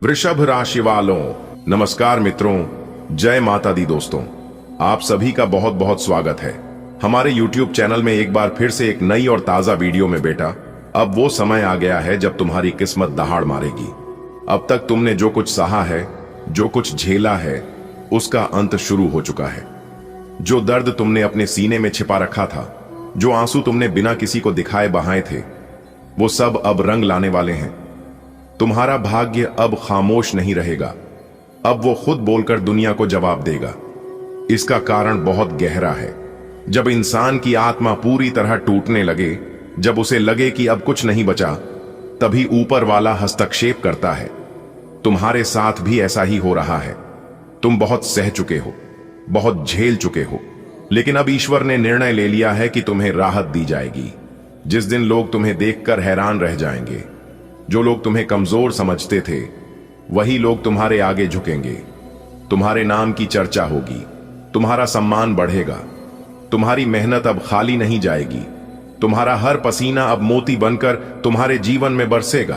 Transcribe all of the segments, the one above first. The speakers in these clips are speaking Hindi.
वृषभ राशि वालों, नमस्कार मित्रों, जय माता दी। दोस्तों, आप सभी का बहुत बहुत स्वागत है हमारे YouTube चैनल में। एक बार फिर से एक नई और ताजा वीडियो में। बेटा, अब वो समय आ गया है जब तुम्हारी किस्मत दहाड़ मारेगी। अब तक तुमने जो कुछ सहा है, जो कुछ झेला है, उसका अंत शुरू हो चुका है। जो दर्द तुमने अपने सीने में छिपा रखा था, जो आंसू तुमने बिना किसी को दिखाए बहाए थे, वो सब अब रंग लाने वाले हैं। तुम्हारा भाग्य अब खामोश नहीं रहेगा। अब वो खुद बोलकर दुनिया को जवाब देगा। इसका कारण बहुत गहरा है। जब इंसान की आत्मा पूरी तरह टूटने लगे, जब उसे लगे कि अब कुछ नहीं बचा, तभी ऊपर वाला हस्तक्षेप करता है। तुम्हारे साथ भी ऐसा ही हो रहा है। तुम बहुत सह चुके हो, बहुत झेल चुके हो, लेकिन अब ईश्वर ने निर्णय ले लिया है कि तुम्हें राहत दी जाएगी। जिस दिन लोग तुम्हें देखकर हैरान रह जाएंगे, जो लोग तुम्हें कमजोर समझते थे, वही लोग तुम्हारे आगे झुकेंगे। तुम्हारे नाम की चर्चा होगी, तुम्हारा सम्मान बढ़ेगा। तुम्हारी मेहनत अब खाली नहीं जाएगी। तुम्हारा हर पसीना अब मोती बनकर तुम्हारे जीवन में बरसेगा।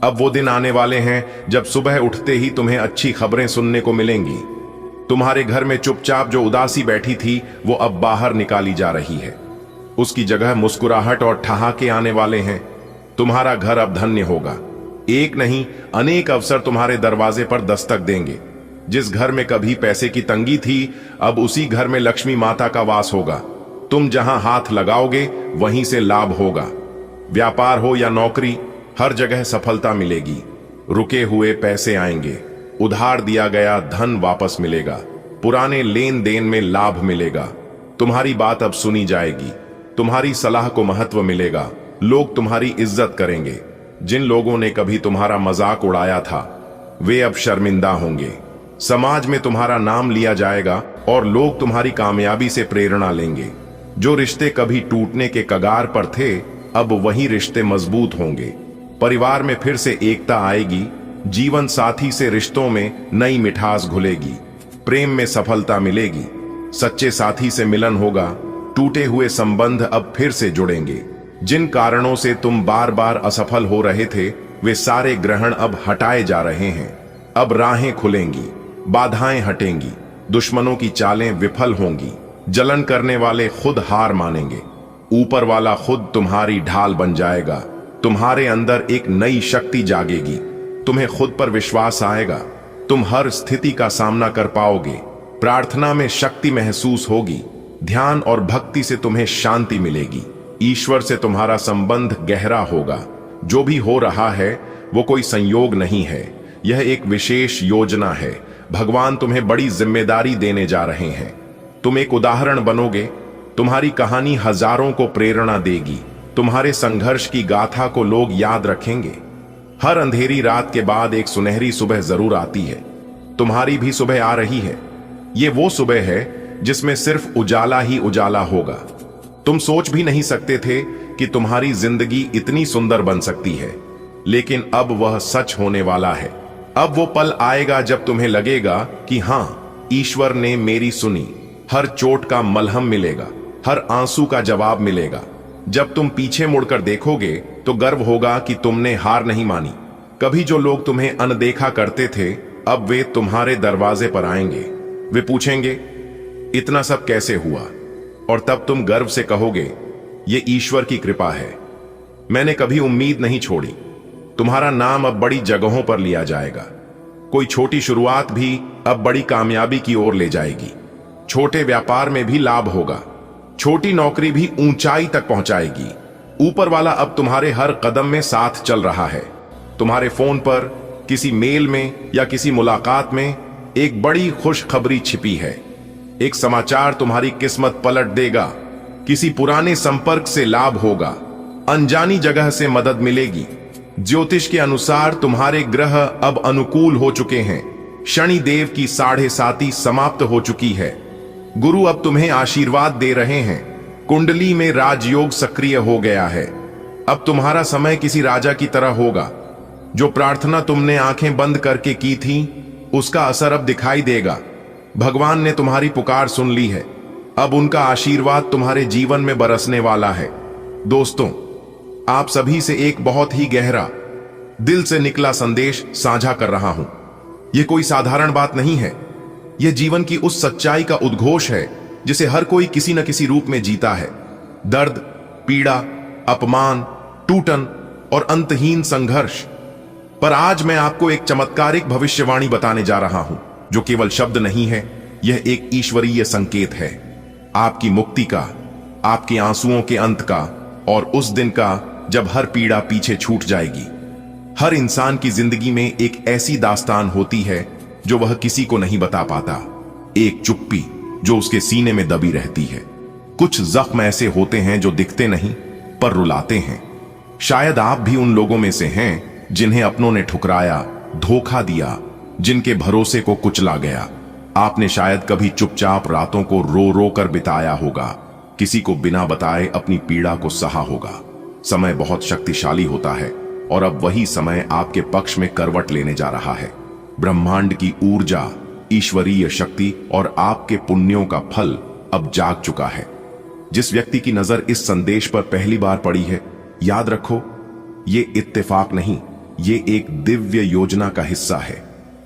अब वो दिन आने वाले हैं जब सुबह उठते ही तुम्हें अच्छी खबरें सुनने को मिलेंगी। तुम्हारे घर में चुपचाप जो उदासी बैठी थी, वो अब बाहर निकाली जा रही है। उसकी जगह मुस्कुराहट और ठहाके आने वाले हैं। तुम्हारा घर अब धन्य होगा। एक नहीं, अनेक अवसर तुम्हारे दरवाजे पर दस्तक देंगे। जिस घर में कभी पैसे की तंगी थी, अब उसी घर में लक्ष्मी माता का वास होगा। तुम जहां हाथ लगाओगे, वहीं से लाभ होगा। व्यापार हो या नौकरी, हर जगह सफलता मिलेगी। रुके हुए पैसे आएंगे। उधार दिया गया धन वापस मिलेगा। पुराने लेन देन में लाभ मिलेगा। तुम्हारी बात अब सुनी जाएगी। तुम्हारी सलाह को महत्व मिलेगा। लोग तुम्हारी इज्जत करेंगे। जिन लोगों ने कभी तुम्हारा मजाक उड़ाया था, वे अब शर्मिंदा होंगे। समाज में तुम्हारा नाम लिया जाएगा और लोग तुम्हारी कामयाबी से प्रेरणा लेंगे। जो रिश्ते कभी टूटने के कगार पर थे, अब वही रिश्ते मजबूत होंगे। परिवार में फिर से एकता आएगी। जीवन साथी से रिश्तों में नई मिठास घुलेगी। प्रेम में सफलता मिलेगी। सच्चे साथी से मिलन होगा। टूटे हुए संबंध अब फिर से जुड़ेंगे। जिन कारणों से तुम बार बार असफल हो रहे थे, वे सारे ग्रहण अब हटाए जा रहे हैं। अब राहें खुलेंगी, बाधाएं हटेंगी, दुश्मनों की चालें विफल होंगी। जलन करने वाले खुद हार मानेंगे। ऊपर वाला खुद तुम्हारी ढाल बन जाएगा। तुम्हारे अंदर एक नई शक्ति जागेगी। तुम्हें खुद पर विश्वास आएगा। तुम हर स्थिति का सामना कर पाओगे। प्रार्थना में शक्ति महसूस होगी। ध्यान और भक्ति से तुम्हें शांति मिलेगी। ईश्वर से तुम्हारा संबंध गहरा होगा। जो भी हो रहा है, वो कोई संयोग नहीं है, यह एक विशेष योजना है। भगवान तुम्हें बड़ी जिम्मेदारी देने जा रहे हैं। तुम एक उदाहरण बनोगे। तुम्हारी कहानी हजारों को प्रेरणा देगी। तुम्हारे संघर्ष की गाथा को लोग याद रखेंगे। हर अंधेरी रात के बाद एक सुनहरी सुबह जरूर आती है। तुम्हारी भी सुबह आ रही है। ये वो सुबह है जिसमें सिर्फ उजाला ही उजाला होगा। तुम सोच भी नहीं सकते थे कि तुम्हारी जिंदगी इतनी सुंदर बन सकती है, लेकिन अब वह सच होने वाला है। अब वो पल आएगा जब तुम्हें लगेगा कि हां, ईश्वर ने मेरी सुनी। हर चोट का मलहम मिलेगा। हर आंसू का जवाब मिलेगा। जब तुम पीछे मुड़कर देखोगे, तो गर्व होगा कि तुमने हार नहीं मानी। कभी जो लोग तुम्हें अनदेखा करते थे, अब वे तुम्हारे दरवाजे पर आएंगे। वे पूछेंगे, इतना सब कैसे हुआ? और तब तुम गर्व से कहोगे, ये ईश्वर की कृपा है। मैंने कभी उम्मीद नहीं छोड़ी। तुम्हारा नाम अब बड़ी जगहों पर लिया जाएगा। कोई छोटी शुरुआत भी अब बड़ी कामयाबी की ओर ले जाएगी। छोटे व्यापार में भी लाभ होगा। छोटी नौकरी भी ऊंचाई तक पहुंचाएगी। ऊपर वाला अब तुम्हारे हर कदम में साथ चल रहा है। तुम्हारे फोन पर, किसी मेल में या किसी मुलाकात में एक बड़ी खुशखबरी छिपी है। एक समाचार तुम्हारी किस्मत पलट देगा। किसी पुराने संपर्क से लाभ होगा। अनजानी जगह से मदद मिलेगी। ज्योतिष के अनुसार तुम्हारे ग्रह अब अनुकूल हो चुके हैं। शनि देव की 7.5 समाप्त हो चुकी है। गुरु अब तुम्हें आशीर्वाद दे रहे हैं। कुंडली में राजयोग सक्रिय हो गया है। अब तुम्हारा समय किसी राजा की तरह होगा। जो प्रार्थना तुमने आंखें बंद करके की थी, उसका असर अब दिखाई देगा। भगवान ने तुम्हारी पुकार सुन ली है। अब उनका आशीर्वाद तुम्हारे जीवन में बरसने वाला है। दोस्तों, आप सभी से एक बहुत ही गहरा दिल से निकला संदेश साझा कर रहा हूं। यह कोई साधारण बात नहीं है। यह जीवन की उस सच्चाई का उद्घोष है जिसे हर कोई किसी न किसी रूप में जीता है। दर्द, पीड़ा, अपमान, टूटन और अंतहीन संघर्ष। पर आज मैं आपको एक चमत्कारिक भविष्यवाणी बताने जा रहा हूं, जो केवल शब्द नहीं है, यह एक ईश्वरीय संकेत है। आपकी मुक्ति का, आपके आंसुओं के अंत का और उस दिन का जब हर पीड़ा पीछे छूट जाएगी। हर इंसान की जिंदगी में एक ऐसी दास्तान होती है जो वह किसी को नहीं बता पाता। एक चुप्पी जो उसके सीने में दबी रहती है। कुछ जख्म ऐसे होते हैं जो दिखते नहीं पर रुलाते हैं। शायद आप भी उन लोगों में से हैं जिन्हें अपनों ने ठुकराया, धोखा दिया, जिनके भरोसे को कुचला गया। आपने शायद कभी चुपचाप रातों को रो रो कर बिताया होगा, किसी को बिना बताए अपनी पीड़ा को सहा होगा। समय बहुत शक्तिशाली होता है और अब वही समय आपके पक्ष में करवट लेने जा रहा है। ब्रह्मांड की ऊर्जा, ईश्वरीय शक्ति और आपके पुण्यों का फल अब जाग चुका है। जिस व्यक्ति की नजर इस संदेश पर पहली बार पड़ी है, याद रखो, ये इत्तेफाक नहीं, ये एक दिव्य योजना का हिस्सा है।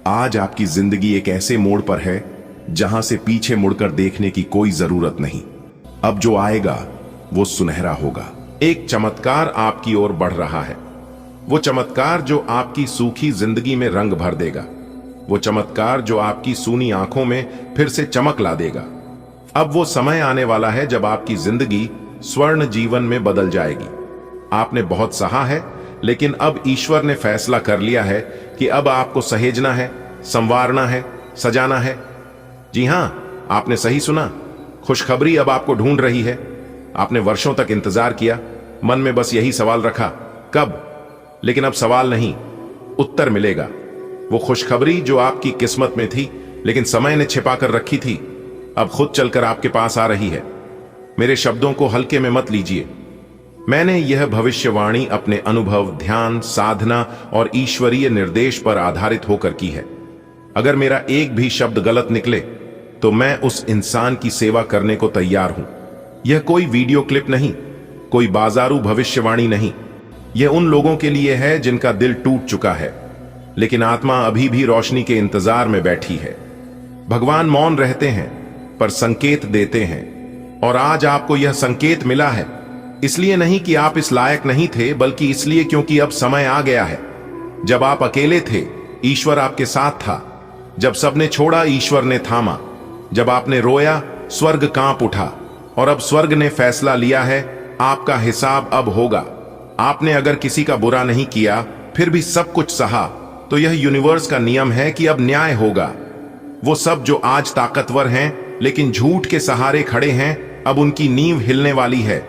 आज आपकी जिंदगी एक ऐसे मोड़ पर है जहां से पीछे मुड़कर देखने की कोई जरूरत नहीं। अब जो आएगा वो सुनहरा होगा। एक चमत्कार आपकी ओर बढ़ रहा है। वो चमत्कार जो आपकी सूखी जिंदगी में रंग भर देगा। वो चमत्कार जो आपकी सूनी आंखों में फिर से चमक ला देगा। अब वो समय आने वाला है जब आपकी जिंदगी स्वर्ण जीवन में बदल जाएगी। आपने बहुत सहा है, लेकिन अब ईश्वर ने फैसला कर लिया है कि अब आपको सहेजना है, संवारना है, सजाना है। जी हां, आपने सही सुना। खुशखबरी अब आपको ढूंढ रही है। आपने वर्षों तक इंतजार किया, मन में बस यही सवाल रखा, कब? लेकिन अब सवाल नहीं, उत्तर मिलेगा। वो खुशखबरी जो आपकी किस्मत में थी लेकिन समय ने छिपा कर रखी थी, अब खुद चलकर आपके पास आ रही है। मेरे शब्दों को हल्के में मत लीजिए। मैंने यह भविष्यवाणी अपने अनुभव, ध्यान, साधना और ईश्वरीय निर्देश पर आधारित होकर की है। अगर मेरा एक भी शब्द गलत निकले तो मैं उस इंसान की सेवा करने को तैयार हूं। यह कोई वीडियो क्लिप नहीं, कोई बाजारू भविष्यवाणी नहीं। यह उन लोगों के लिए है जिनका दिल टूट चुका है, लेकिन आत्मा अभी भी रोशनी के इंतजार में बैठी है। भगवान मौन रहते हैं पर संकेत देते हैं, और आज आपको यह संकेत मिला है। इसलिए नहीं कि आप इस लायक नहीं थे, बल्कि इसलिए क्योंकि अब समय आ गया है। जब आप अकेले थे, ईश्वर आपके साथ था। जब सबने छोड़ा, ईश्वर ने थामा। जब आपने रोया, स्वर्ग कांप उठा। और अब स्वर्ग ने फैसला लिया है, आपका हिसाब अब होगा। आपने अगर किसी का बुरा नहीं किया, फिर भी सब कुछ सहा, तो यह यूनिवर्स का नियम है कि अब न्याय होगा। वो सब जो आज ताकतवर हैं लेकिन झूठ के सहारे खड़े हैं, अब उनकी नींव हिलने वाली है।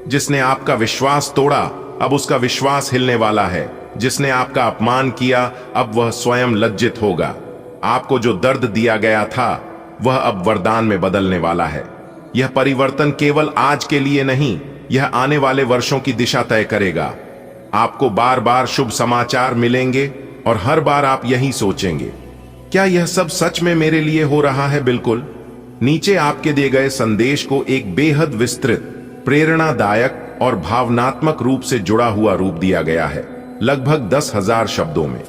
जिसने आपका विश्वास तोड़ा, अब उसका विश्वास हिलने वाला है। जिसने आपका अपमान किया, अब वह स्वयं लज्जित होगा। आपको जो दर्द दिया गया था, वह अब वरदान में बदलने वाला है। यह परिवर्तन केवल आज के लिए नहीं, यह आने वाले वर्षों की दिशा तय करेगा। आपको बार बार शुभ समाचार मिलेंगे और हर बार आप यही सोचेंगे, क्या यह सब सच में मेरे लिए हो रहा है? बिल्कुल। नीचे आपके दिए गए संदेश को एक बेहद विस्तृत, प्रेरणादायक और भावनात्मक रूप से जुड़ा हुआ रूप दिया गया है, लगभग 10,000 शब्दों में।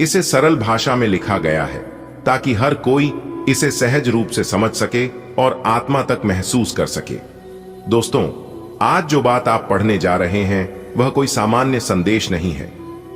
इसे सरल भाषा में लिखा गया है ताकि हर कोई इसे सहज रूप से समझ सके और आत्मा तक महसूस कर सके। दोस्तों, आज जो बात आप पढ़ने जा रहे हैं वह कोई सामान्य संदेश नहीं है।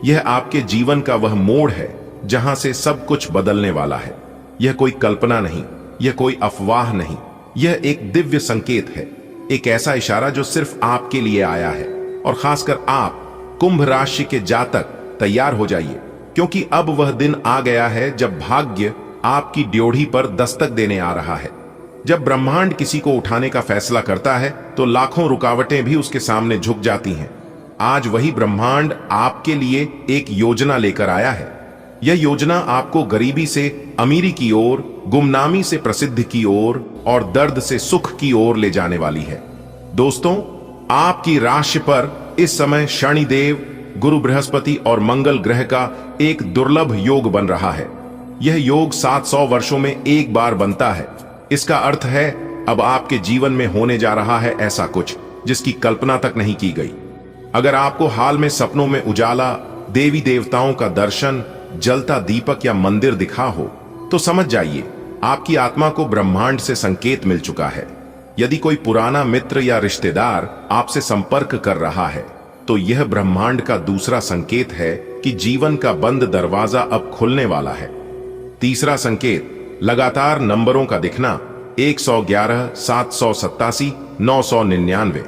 यह आपके जीवन का वह मोड़ है जहां से सब कुछ बदलने वाला है। यह कोई कल्पना नहीं, यह कोई अफवाह नहीं, यह एक दिव्य संकेत है। एक ऐसा इशारा जो सिर्फ आपके लिए आया है। और खासकर आप, कुंभ राशि के जातक, तैयार हो जाइए, क्योंकि अब वह दिन आ गया है जब भाग्य आपकी ड्योढ़ी पर दस्तक देने आ रहा है। जब ब्रह्मांड किसी को उठाने का फैसला करता है तो लाखों रुकावटें भी उसके सामने झुक जाती हैं। आज वही ब्रह्मांड आपके लिए एक योजना लेकर आया है। यह योजना आपको गरीबी से अमीरी की ओर, गुमनामी से प्रसिद्धि की ओर और दर्द से सुख की ओर ले जाने वाली है। दोस्तों, आपकी राशि पर इस समय शनिदेव, गुरु बृहस्पति और मंगल ग्रह का एक दुर्लभ योग बन रहा है। यह योग 700 वर्षों में एक बार बनता है। इसका अर्थ है अब आपके जीवन में होने जा रहा है ऐसा कुछ जिसकी कल्पना तक नहीं की गई। अगर आपको हाल में सपनों में उजाला, देवी देवताओं का दर्शन, जलता दीपक या मंदिर दिखा हो तो समझ जाइए आपकी आत्मा को ब्रह्मांड से संकेत मिल चुका है। यदि कोई पुराना मित्र या रिश्तेदार आपसे संपर्क कर रहा है तो यह ब्रह्मांड का दूसरा संकेत है कि जीवन का बंद दरवाजा अब खुलने वाला है। तीसरा संकेत, लगातार नंबरों का दिखना, 111, 787, 999।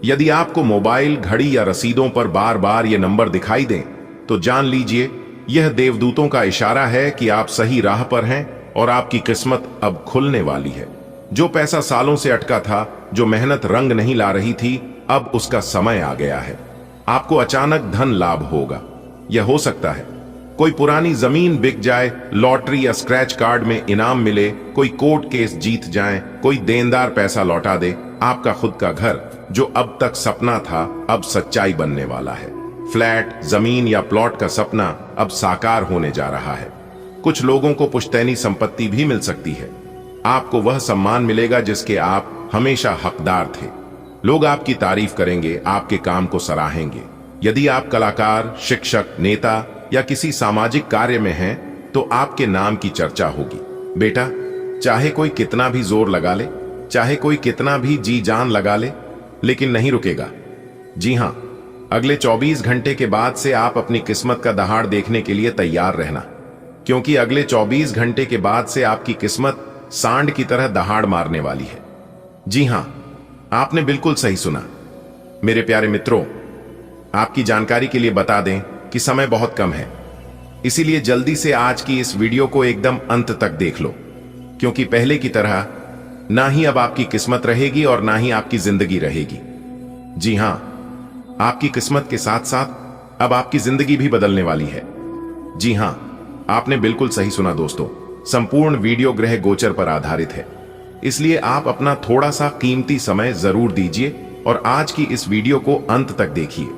यदि आपको मोबाइल, घड़ी या रसीदों पर बार बार ये नंबर दिखाई दें तो जान लीजिए यह देवदूतों का इशारा है कि आप सही राह पर हैं और आपकी किस्मत अब खुलने वाली है। जो पैसा सालों से अटका था, जो मेहनत रंग नहीं ला रही थी, अब उसका समय आ गया है। आपको अचानक धन लाभ होगा। यह हो सकता है कोई पुरानी जमीन बिक जाए, लॉटरी या स्क्रैच कार्ड में इनाम मिले, कोई कोर्ट केस जीत जाए, कोई देनदार पैसा लौटा दे। आपका खुद का घर जो अब तक सपना था अब सच्चाई बनने वाला है। फ्लैट, जमीन या प्लॉट का सपना अब साकार होने जा रहा है। कुछ लोगों को पुश्तैनी संपत्ति भी मिल सकती है। आपको वह सम्मान मिलेगा जिसके आप हमेशा हकदार थे। लोग आपकी तारीफ करेंगे, आपके काम को सराहेंगे। यदि आप कलाकार, शिक्षक, नेता या किसी सामाजिक कार्य में हैं तो आपके नाम की चर्चा होगी। बेटा, चाहे कोई कितना भी जोर लगा ले, चाहे कोई कितना भी जी जान लगा ले, लेकिन नहीं रुकेगा। जी हां, अगले 24 घंटे के बाद से आप अपनी किस्मत का दहाड़ देखने के लिए तैयार रहना, क्योंकि अगले 24 घंटे के बाद से आपकी किस्मत सांड की तरह दहाड़ मारने वाली है। जी हां, आपने बिल्कुल सही सुना। मेरे प्यारे मित्रों, आपकी जानकारी के लिए बता दें कि समय बहुत कम है, इसीलिए जल्दी से आज की इस वीडियो को एकदम अंत तक देख लो, क्योंकि पहले की तरह ना ही अब आपकी किस्मत रहेगी और ना ही आपकी जिंदगी रहेगी। जी हां, आपकी किस्मत के साथ साथ अब आपकी जिंदगी भी बदलने वाली है। जी हां, आपने बिल्कुल सही सुना दोस्तों। संपूर्ण वीडियो ग्रह गोचर पर आधारित है, इसलिए आप अपना थोड़ा सा कीमती समय जरूर दीजिए और आज की इस वीडियो को अंत तक देखिए।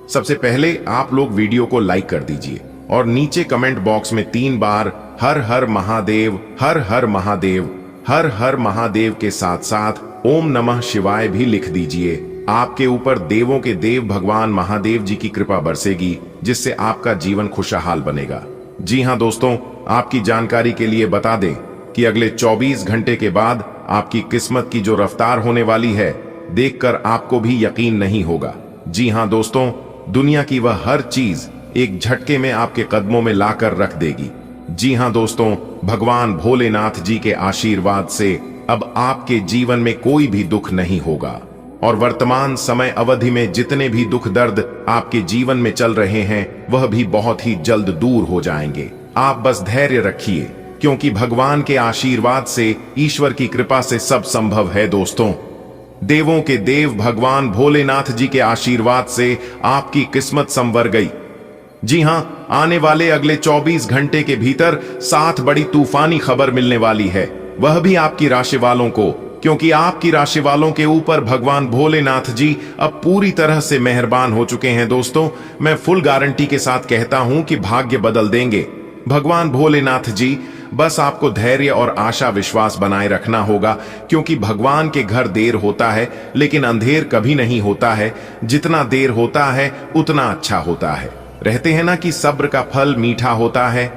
सबसे पहले आप लोग वीडियो को लाइक कर दीजिए और नीचे कमेंट बॉक्स में 3 बार हर हर महादेव, हर हर महादेव, हर हर महादेव के साथ साथ ओम नमः शिवाय भी लिख दीजिए। आपके ऊपर देवों के देव भगवान महादेव जी की कृपा बरसेगी, जिससे आपका जीवन खुशहाल बनेगा। जी हां दोस्तों, आपकी जानकारी के लिए बता दें कि अगले 24 घंटे के बाद आपकी किस्मत की जो रफ्तार होने वाली है, देखकर आपको भी यकीन नहीं होगा। जी हां दोस्तों, दुनिया की वह हर चीज एक झटके में आपके कदमों में लाकर रख देगी। जी हां दोस्तों, भगवान भोलेनाथ जी के आशीर्वाद से अब आपके जीवन में कोई भी दुख नहीं होगा और वर्तमान समय अवधि में जितने भी दुख दर्द आपके जीवन में चल रहे हैं वह भी बहुत ही जल्द दूर हो जाएंगे। आप बस धैर्य रखिए, क्योंकि भगवान के आशीर्वाद से, ईश्वर की कृपा से सब संभव है दोस्तों। देवों के देव भगवान भोलेनाथ जी के आशीर्वाद से आपकी किस्मत संवर गई। जी हां, आने वाले अगले 24 घंटे के भीतर 7 बड़ी तूफानी खबर मिलने वाली है, वह भी आपकी राशि वालों को, क्योंकि आपकी राशि वालों के ऊपर भगवान भोलेनाथ जी अब पूरी तरह से मेहरबान हो चुके हैं दोस्तों। मैं फुल गारंटी के साथ कहता हूं कि भाग्य बदल देंगे भगवान भोलेनाथ जी। बस आपको धैर्य और आशा विश्वास बनाए रखना होगा, क्योंकि भगवान के घर देर होता है लेकिन अंधेर कभी नहीं होता है। जितना देर होता है उतना अच्छा होता है। रहते हैं ना कि सब्र का फल मीठा होता है।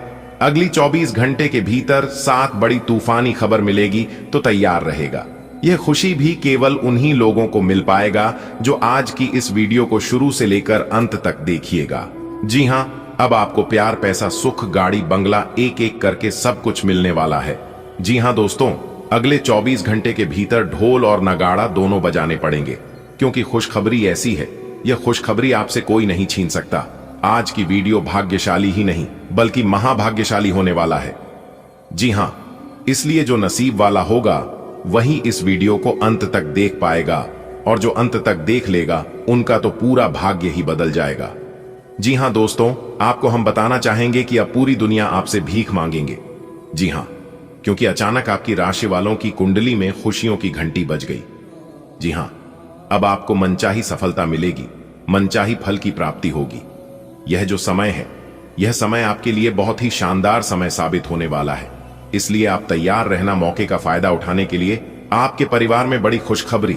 अगली 24 घंटे के भीतर 7 बड़ी तूफानी खबर मिलेगी, तो तैयार रहेगा। यह खुशी भी केवल उन्हीं लोगों को मिल पाएगा जो आज की इस वीडियो को शुरू से लेकर अंत तक देखिएगा। जी हां, अब आपको प्यार, पैसा, सुख, गाड़ी, बंगला एक एक करके सब कुछ मिलने वाला है। जी हां दोस्तों, अगले 24 घंटे के भीतर ढोल और नगाड़ा दोनों बजाने पड़ेंगे, क्योंकि खुशखबरी ऐसी है, यह खुशखबरी आपसे कोई नहीं छीन सकता। आज की वीडियो भाग्यशाली ही नहीं बल्कि महाभाग्यशाली होने वाला है। जी हां, इसलिए जो नसीब वाला होगा वही इस वीडियो को अंत तक देख पाएगा, और जो अंत तक देख लेगा उनका तो पूरा भाग्य ही बदल जाएगा। जी हां दोस्तों, आपको हम बताना चाहेंगे कि अब पूरी दुनिया आपसे भीख मांगेंगे। जी हां, क्योंकि अचानक आपकी राशि वालों की कुंडली में खुशियों की घंटी बज गई। जी हां, अब आपको मनचाही सफलता मिलेगी, मनचाही फल की प्राप्ति होगी। यह जो समय है, यह समय आपके लिए बहुत ही शानदार समय साबित होने वाला है, इसलिए आप तैयार रहना मौके का फायदा उठाने के लिए। आपके परिवार में बड़ी खुशखबरी,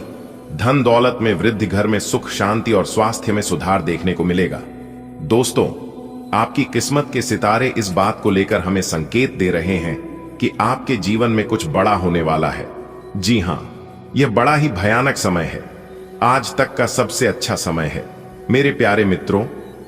धन दौलत में वृद्धि, घर में सुख शांति और स्वास्थ्य में सुधार देखने को मिलेगा। दोस्तों, आपकी किस्मत के सितारे इस बात को लेकर हमें संकेत दे रहे हैं कि आपके जीवन में कुछ बड़ा होने वाला है। जी हां, यह बड़ा ही भयानक समय है, आज तक का सबसे अच्छा समय है। मेरे प्यारे मित्रों,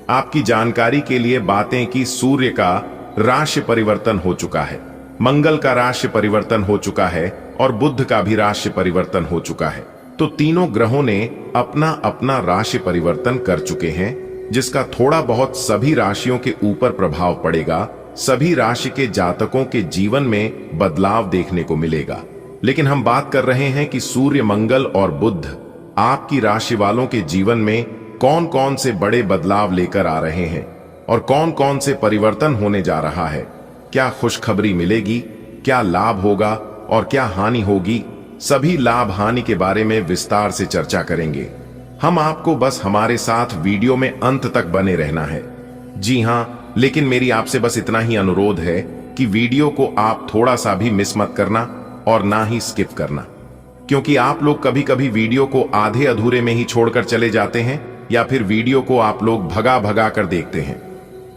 आपकी जानकारी के लिए बातें कि सूर्य का राशि परिवर्तन हो चुका है, मंगल का राशि परिवर्तन हो चुका है और बुध का भी राशि परिवर्तन हो चुका है। तो तीनों ग्रहों ने अपना अपना राशि परिवर्तन कर चुके हैं, जिसका थोड़ा बहुत सभी राशियों के ऊपर प्रभाव पड़ेगा। सभी राशि के जातकों के जीवन में बदलाव देखने को मिलेगा। लेकिन हम बात कर रहे हैं कि सूर्य, मंगल और बुध आपकी राशि वालों के जीवन में कौन कौन से बड़े बदलाव लेकर आ रहे हैं और कौन कौन से परिवर्तन होने जा रहा है। क्या खुशखबरी मिलेगी, क्या लाभ होगा और क्या हानि होगी, सभी लाभ हानि के बारे में विस्तार से चर्चा करेंगे। हम आपको बस हमारे साथ वीडियो में अंत तक बने रहना है। जी हां, लेकिन मेरी आपसे बस इतना ही अनुरोध है कि वीडियो को आप थोड़ा सा भी मिस मत करना और ना ही स्किप करना, क्योंकि आप लोग कभी कभी वीडियो को आधे अधूरे में ही छोड़कर चले जाते हैं या फिर वीडियो को आप लोग भगा भगा कर देखते हैं।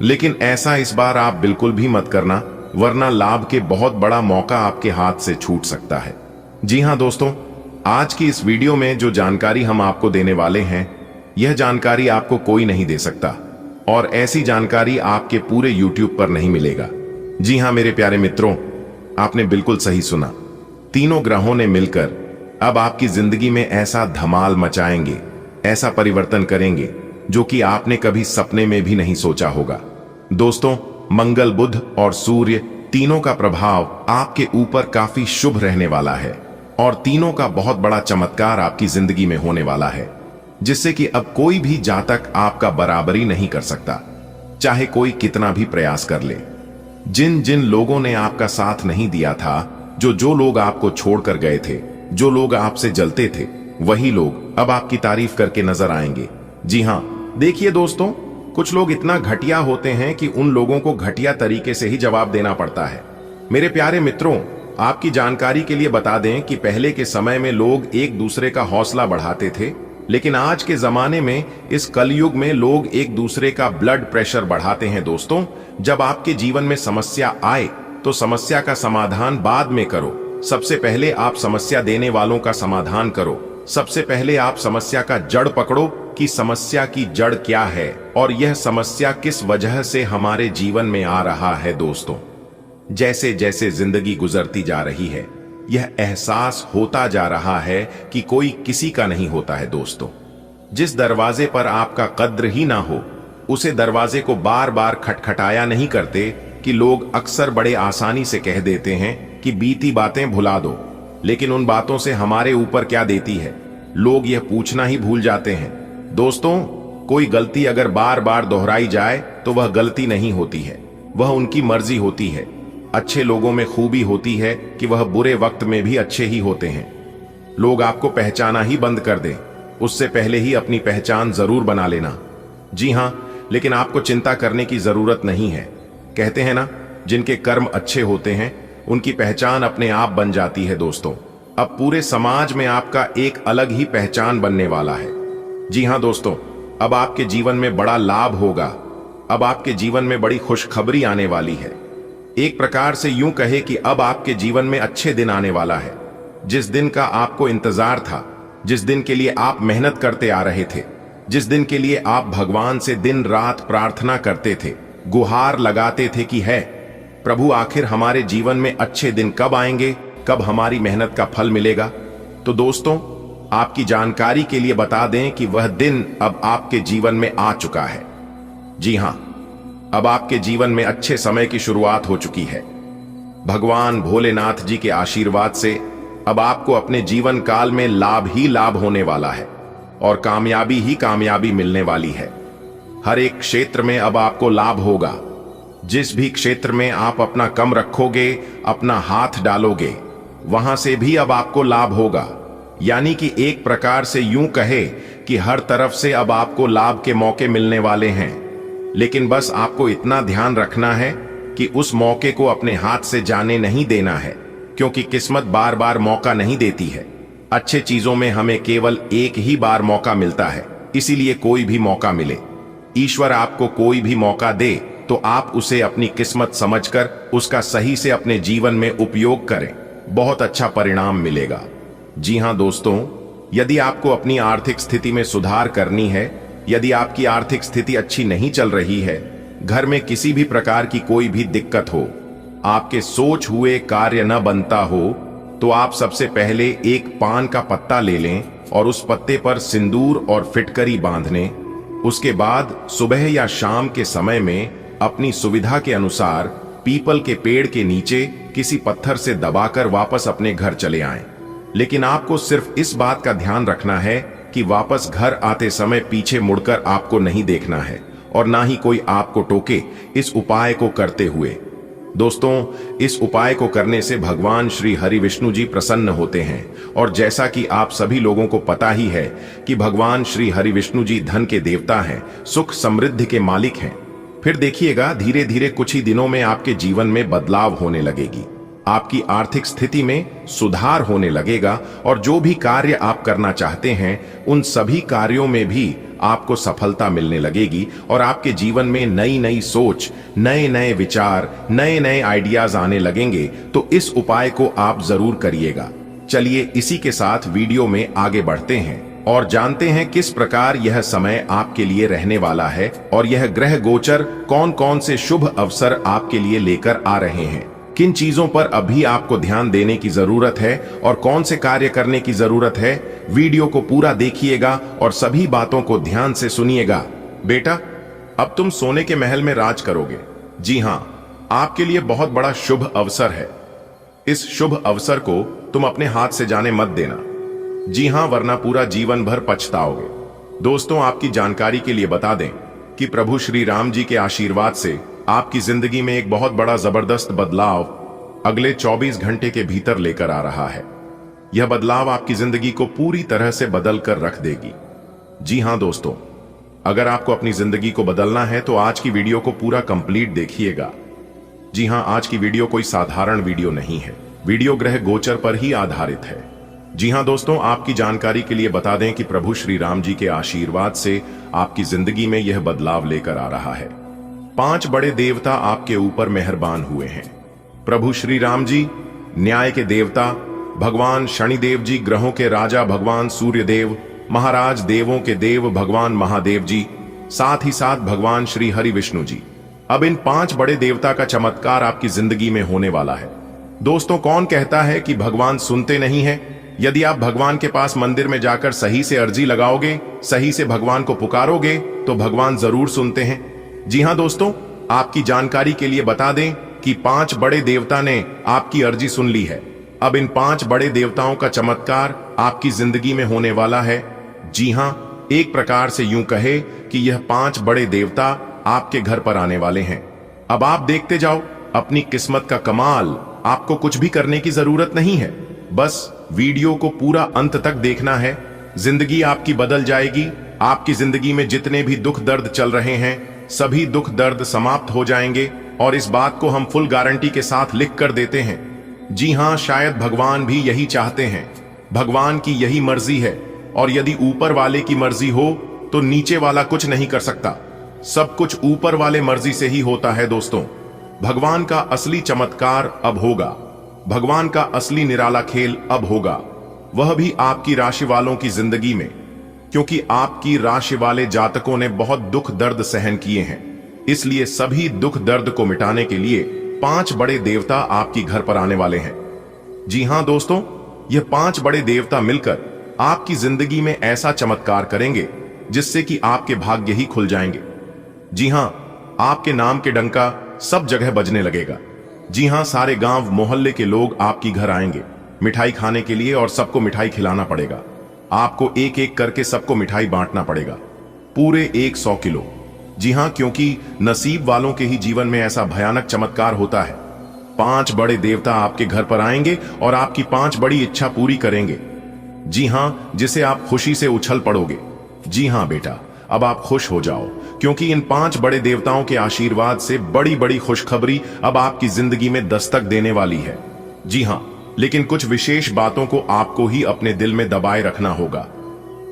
लेकिन ऐसा इस बार आप बिल्कुल भी मत करना, वरना लाभ के बहुत बड़ा मौका आपके हाथ से छूट सकता है। जी हां दोस्तों, आज की इस वीडियो में जो जानकारी हम आपको देने वाले हैं, यह जानकारी आपको कोई नहीं दे सकता और ऐसी जानकारी आपके पूरे YouTube पर नहीं मिलेगा। जी हां मेरे प्यारे मित्रों, आपने बिल्कुल सही सुना। तीनों ग्रहों ने मिलकर अब आपकी जिंदगी में ऐसा धमाल मचाएंगे, ऐसा परिवर्तन करेंगे जो कि आपने कभी सपने में भी नहीं सोचा होगा। दोस्तों, मंगल, बुध और सूर्य तीनों का प्रभाव आपके ऊपर काफी शुभ रहने वाला है और तीनों का बहुत बड़ा चमत्कार आपकी जिंदगी में होने वाला है, जिससे कि अब कोई भी जातक आपका बराबरी नहीं कर सकता, चाहे कोई कितना भी प्रयास कर ले। जिन जिन लोगों ने आपका साथ नहीं दिया था, जो लोग आपको छोड़कर गए थे, जो लोग आपसे जलते थे, वही लोग अब आपकी तारीफ करके नजर आएंगे। जी हां, देखिए दोस्तों, कुछ लोग इतना घटिया होते हैं कि उन लोगों को घटिया तरीके से ही जवाब देना पड़ता है। मेरे प्यारे मित्रों, आपकी जानकारी के लिए बता दें कि पहले के समय में लोग एक दूसरे का हौसला बढ़ाते थे, लेकिन आज के जमाने में, इस कलयुग में, लोग एक दूसरे का ब्लड प्रेशर बढ़ाते हैं। दोस्तों, जब आपके जीवन में समस्या आए तो समस्या का समाधान बाद में करो। सबसे पहले आप समस्या देने वालों का समाधान करो। सबसे पहले आप समस्या का जड़ पकड़ो कि समस्या की जड़ क्या है और यह समस्या किस वजह से हमारे जीवन में आ रहा है। दोस्तों, जैसे जैसे जिंदगी गुजरती जा रही है, यह एहसास होता जा रहा है कि कोई किसी का नहीं होता है। दोस्तों, जिस दरवाजे पर आपका कद्र ही ना हो, उसे दरवाजे को बार बार खटखटाया नहीं करते कि लोग अक्सर बड़े आसानी से कह देते हैं कि बीती बातें भुला दो, लेकिन उन बातों से हमारे ऊपर क्या देती है, लोग यह पूछना ही भूल जाते हैं। दोस्तों, कोई गलती अगर बार बार दोहराई जाए तो वह गलती नहीं होती है, वह उनकी मर्जी होती है। अच्छे लोगों में खूबी होती है कि वह बुरे वक्त में भी अच्छे ही होते हैं। लोग आपको पहचाना ही बंद कर दें, उससे पहले ही अपनी पहचान जरूर बना लेना। जी हां, लेकिन आपको चिंता करने की जरूरत नहीं है। कहते हैं ना, जिनके कर्म अच्छे होते हैं उनकी पहचान अपने आप बन जाती है। दोस्तों, अब पूरे समाज में आपका एक अलग ही पहचान बनने वाला है। जी हां दोस्तों, अब आपके जीवन में बड़ा लाभ होगा। अब आपके जीवन में बड़ी खुशखबरी आने वाली है। एक प्रकार से यूं कहे कि अब आपके जीवन में अच्छे दिन आने वाला है। जिस दिन का आपको इंतजार था, जिस दिन के लिए आप मेहनत करते आ रहे थे, जिस दिन के लिए आप भगवान से दिन रात प्रार्थना करते थे, गुहार लगाते थे कि है प्रभु, आखिर हमारे जीवन में अच्छे दिन कब आएंगे, कब हमारी मेहनत का फल मिलेगा। तो दोस्तों, आपकी जानकारी के लिए बता दें कि वह दिन अब आपके जीवन में आ चुका है। जी हां, अब आपके जीवन में अच्छे समय की शुरुआत हो चुकी है। भगवान भोलेनाथ जी के आशीर्वाद से अब आपको अपने जीवन काल में लाभ ही लाभ होने वाला है और कामयाबी ही कामयाबी मिलने वाली है। हर एक क्षेत्र में अब आपको लाभ होगा। जिस भी क्षेत्र में आप अपना कम रखोगे, अपना हाथ डालोगे, वहां से भी अब आपको लाभ होगा। यानी कि एक प्रकार से यूं कहे कि हर तरफ से अब आपको लाभ के मौके मिलने वाले हैं। लेकिन बस आपको इतना ध्यान रखना है कि उस मौके को अपने हाथ से जाने नहीं देना है, क्योंकि किस्मत बार बार मौका नहीं देती है। अच्छे चीजों में हमें केवल एक ही बार मौका मिलता है, इसीलिए कोई भी मौका मिले, ईश्वर आपको कोई भी मौका दे तो आप उसे अपनी किस्मत समझकर उसका सही से अपने जीवन में उपयोग करें, बहुत अच्छा परिणाम मिलेगा। जी हां दोस्तों, यदि आपको अपनी आर्थिक स्थिति में सुधार करनी है, यदि आपकी आर्थिक स्थिति अच्छी नहीं चल रही है, घर में किसी भी प्रकार की कोई भी दिक्कत हो, आपके सोच हुए कार्य न बनता हो, तो आप सबसे पहले एक पान का पत्ता ले लें और उस पत्ते पर सिंदूर और फिटकरी बांधने। उसके बाद सुबह या शाम के समय में अपनी सुविधा के अनुसार पीपल के पेड़ के नीचे किसी पत्थर से दबाकर वापस अपने घर चले आएं। लेकिन आपको सिर्फ इस बात का ध्यान रखना है कि वापस घर आते समय पीछे मुड़कर आपको नहीं देखना है और ना ही कोई आपको टोके इस उपाय को करते हुए। दोस्तों, इस उपाय को करने से भगवान श्री हरि विष्णु जी प्रसन्न होते हैं और जैसा कि आप सभी लोगों को पता ही है कि भगवान श्री हरि विष्णु जी धन के देवता हैं, सुख समृद्धि के मालिक हैं। फिर देखिएगा धीरे धीरे कुछ ही दिनों में आपके जीवन में बदलाव होने लगेगी, आपकी आर्थिक स्थिति में सुधार होने लगेगा और जो भी कार्य आप करना चाहते हैं उन सभी कार्यों में भी आपको सफलता मिलने लगेगी और आपके जीवन में नई नई सोच, नए नए विचार, नए नए आइडियाज आने लगेंगे। तो इस उपाय को आप जरूर करिएगा। चलिए इसी के साथ वीडियो में आगे बढ़ते हैं और जानते हैं किस प्रकार यह समय आपके लिए रहने वाला है और यह ग्रह गोचर कौन कौन से शुभ अवसर आपके लिए लेकर आ रहे हैं, किन चीजों पर अभी आपको ध्यान देने की जरूरत है और कौन से कार्य करने की जरूरत है। वीडियो को पूरा देखिएगा और सभी बातों को ध्यान से सुनिएगा। बेटा, अब तुम सोने के महल में राज करोगे। जी हां, आपके लिए बहुत बड़ा शुभ अवसर है। इस शुभ अवसर को तुम अपने हाथ से जाने मत देना। जी हां, वरना पूरा जीवन भर पछताओगे। दोस्तों, आपकी जानकारी के लिए बता दें कि प्रभु श्री राम जी के आशीर्वाद से आपकी जिंदगी में एक बहुत बड़ा जबरदस्त बदलाव अगले 24 घंटे के भीतर लेकर आ रहा है। यह बदलाव आपकी जिंदगी को पूरी तरह से बदल कर रख देगी। जी हां दोस्तों, अगर आपको अपनी जिंदगी को बदलना है तो आज की वीडियो को पूरा कंप्लीट देखिएगा। जी हां, आज की वीडियो कोई साधारण वीडियो नहीं है, वीडियो ग्रह गोचर पर ही आधारित है। जी हां दोस्तों, आपकी जानकारी के लिए बता दें कि प्रभु श्री राम जी के आशीर्वाद से आपकी जिंदगी में यह बदलाव लेकर आ रहा है। 5 बड़े देवता आपके ऊपर मेहरबान हुए हैं। प्रभु श्री राम जी न्याय के देवता, भगवान शनिदेव जी ग्रहों के राजा भगवान सूर्य देव, महाराज देवों के देव भगवान महादेव जी, साथ ही साथ भगवान श्री हरि विष्णु जी। अब इन 5 बड़े देवता का चमत्कार आपकी जिंदगी में होने वाला है। दोस्तों, कौन कहता है कि भगवान सुनते नहीं है? यदि आप भगवान के पास मंदिर में जाकर सही से अर्जी लगाओगे, सही से भगवान को पुकारोगे तो भगवान जरूर सुनते हैं। जी हां दोस्तों, आपकी जानकारी के लिए बता दें कि 5 बड़े देवता ने आपकी अर्जी सुन ली है। अब इन 5 बड़े देवताओं का चमत्कार आपकी जिंदगी में होने वाला है। जी हां, एक प्रकार से यूं कहे कि यह 5 बड़े देवता आपके घर पर आने वाले हैं। अब आप देखते जाओ अपनी किस्मत का कमाल। आपको कुछ भी करने की जरूरत नहीं है, बस वीडियो को पूरा अंत तक देखना है। जिंदगी आपकी बदल जाएगी। आपकी जिंदगी में जितने भी दुख दर्द चल रहे हैं, सभी दुख दर्द समाप्त हो जाएंगे और इस बात को हम फुल गारंटी के साथ लिख कर देते हैं। जी हां, शायद भगवान भी यही चाहते हैं, भगवान की यही मर्जी है और यदि ऊपर वाले की मर्जी हो तो नीचे वाला कुछ नहीं कर सकता। सब कुछ ऊपर वाले मर्जी से ही होता है। दोस्तों, भगवान का असली चमत्कार अब होगा, भगवान का असली निराला खेल अब होगा, वह भी आपकी राशि वालों की जिंदगी में, क्योंकि आपकी राशि वाले जातकों ने बहुत दुख दर्द सहन किए हैं। इसलिए सभी दुख दर्द को मिटाने के लिए 5 बड़े देवता आपकी घर पर आने वाले हैं। जी हां दोस्तों, ये 5 बड़े देवता मिलकर आपकी जिंदगी में ऐसा चमत्कार करेंगे जिससे कि आपके भाग्य ही खुल जाएंगे। जी हां, आपके नाम के डंका सब जगह बजने लगेगा। जी हां, सारे गांव मोहल्ले के लोग आपकी घर आएंगे मिठाई खाने के लिए और सबको मिठाई खिलाना पड़ेगा। आपको एक एक करके सबको मिठाई बांटना पड़ेगा, पूरे 100 किलो। जी हां, क्योंकि नसीब वालों के ही जीवन में ऐसा भयानक चमत्कार होता है। 5 बड़े देवता आपके घर पर आएंगे और आपकी 5 बड़ी इच्छा पूरी करेंगे। जी हां, जिसे आप खुशी से उछल पड़ोगे। जी हां बेटा, अब आप खुश हो जाओ, क्योंकि इन 5 बड़े देवताओं के आशीर्वाद से बड़ी बड़ी खुशखबरी अब आपकी जिंदगी में दस्तक देने वाली है। जी हां, लेकिन कुछ विशेष बातों को आपको ही अपने दिल में दबाए रखना होगा।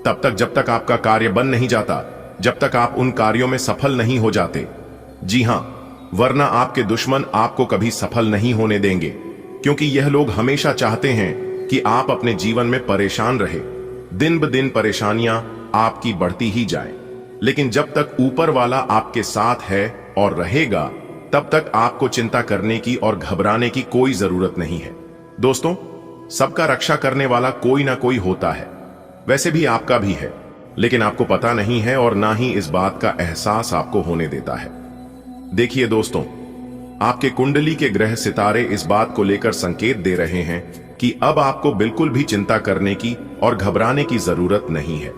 तब तक जब तक आपका कार्य बन नहीं जाता, जब तक आप उन कार्यों में सफल नहीं हो जाते। जी हां, वरना आपके दुश्मन आपको कभी सफल नहीं होने देंगे, क्योंकि यह लोग हमेशा चाहते हैं कि आप अपने जीवन में परेशान रहे। दिन ब दिन परेशानियां आपकी बढ़ती ही जाएं, लेकिन जब तक ऊपर वाला आपके साथ है और रहेगा, तब तक आपको चिंता करने की और घबराने की कोई जरूरत नहीं है। दोस्तों, सबका रक्षा करने वाला कोई ना कोई होता है, वैसे भी आपका भी है, लेकिन आपको पता नहीं है और ना ही इस बात का एहसास आपको होने देता है। देखिए दोस्तों, आपके कुंडली के ग्रह सितारे इस बात को लेकर संकेत दे रहे हैं कि अब आपको बिल्कुल भी चिंता करने की और घबराने की जरूरत नहीं है,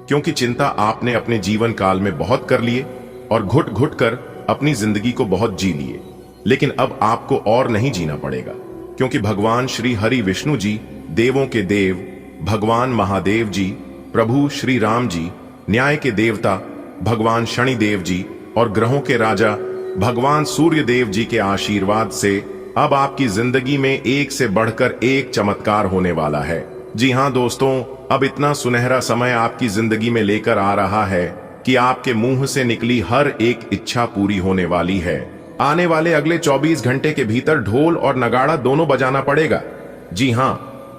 क्योंकि चिंता आपने अपने जीवन काल में बहुत कर लिए और घुट घुट कर अपनी जिंदगी को बहुत जी लिए। लेकिन अब आपको और नहीं जीना पड़ेगा, क्योंकि भगवान श्री हरि विष्णु जी, देवों के देव भगवान महादेव जी, प्रभु श्री राम जी, न्याय के देवता भगवान शनिदेव जी और ग्रहों के राजा भगवान सूर्य देव जी के आशीर्वाद से अब आपकी जिंदगी में एक से बढ़कर एक चमत्कार होने वाला है। जी हां दोस्तों, अब इतना सुनहरा समय आपकी जिंदगी में लेकर आ रहा है कि आपके मुंह से निकली हर एक इच्छा पूरी होने वाली है। आने वाले अगले 24 घंटे के भीतर ढोल और नगाड़ा दोनों बजाना पड़ेगा। जी हां,